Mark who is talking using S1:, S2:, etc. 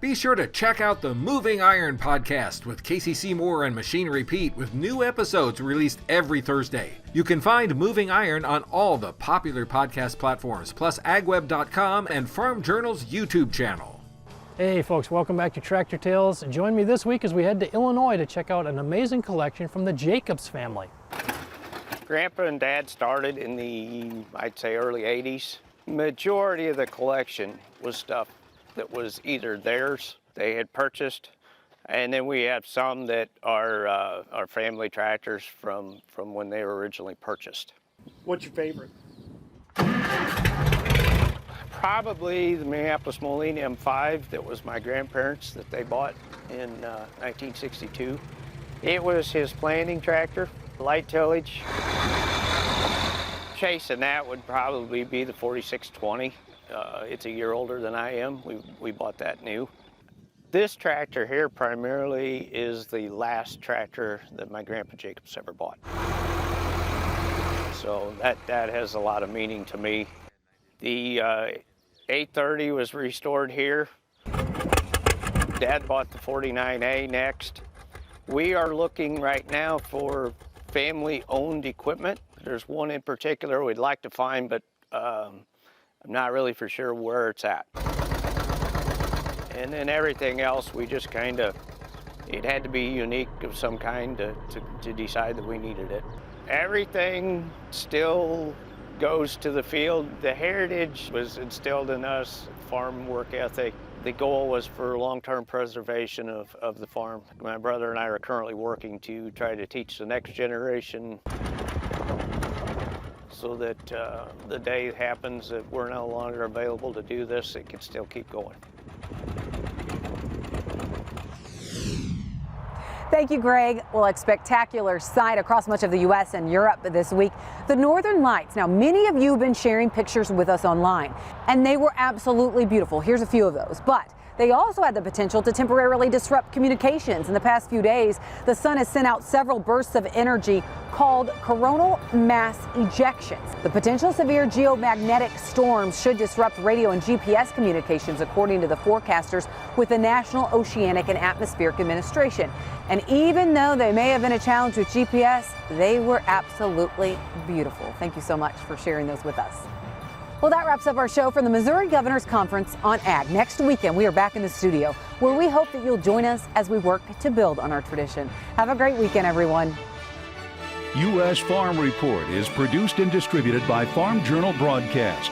S1: Be sure to check out the Moving Iron podcast with Casey Seymour and Machinery Pete, with new episodes released every Thursday. You can find Moving Iron on all the popular podcast platforms, plus agweb.com and Farm Journal's YouTube channel.
S2: Hey folks, welcome back to Tractor Tales. Join me this week as we head to Illinois to check out an amazing collection from the Jacobs family.
S3: Grandpa and Dad started in the, I'd say, early 80s. Majority of the collection was stuff that was either theirs, they had purchased, and then we have some that are our family tractors from when they were originally purchased.
S4: What's your favorite?
S3: Probably the Minneapolis Molina M5 that was my grandparents' that they bought in 1962. It was his planting tractor, light tillage. Chasing that would probably be the 4620. It's a year older than I am. We bought that new. This tractor here primarily is the last tractor that my Grandpa Jacobs ever bought. So that has a lot of meaning to me. The 830 was restored here. Dad bought the 49A next. We are looking right now for family-owned equipment. There's one in particular we'd like to find, but I'm not really for sure where it's at. And then everything else, we just kind of, it had to be unique of some kind to decide that we needed it. Everything still goes to the field. The heritage was instilled in us, farm work ethic. The goal was for long-term preservation of the farm. My brother and I are currently working to try to teach the next generation so that the day happens that we're no longer available to do this, it can still keep going.
S5: Thank you, Greg. Well, a spectacular sight across much of the U.S. and Europe this week. The Northern Lights. Now, many of you have been sharing pictures with us online, and they were absolutely beautiful. Here's a few of those. But they also had the potential to temporarily disrupt communications. In the past few days, the sun has sent out several bursts of energy called coronal mass ejections. The potential severe geomagnetic storms should disrupt radio and GPS communications, according to the forecasters with the National Oceanic and Atmospheric Administration. And even though they may have been a challenge with GPS, they were absolutely beautiful. Thank you so much for sharing those with us. Well, that wraps up our show from the Missouri Governor's Conference on Ag. Next weekend, we are back in the studio, where we hope that you'll join us as we work to build on our tradition. Have a great weekend, everyone.
S6: U.S. Farm Report is produced and distributed by Farm Journal Broadcast.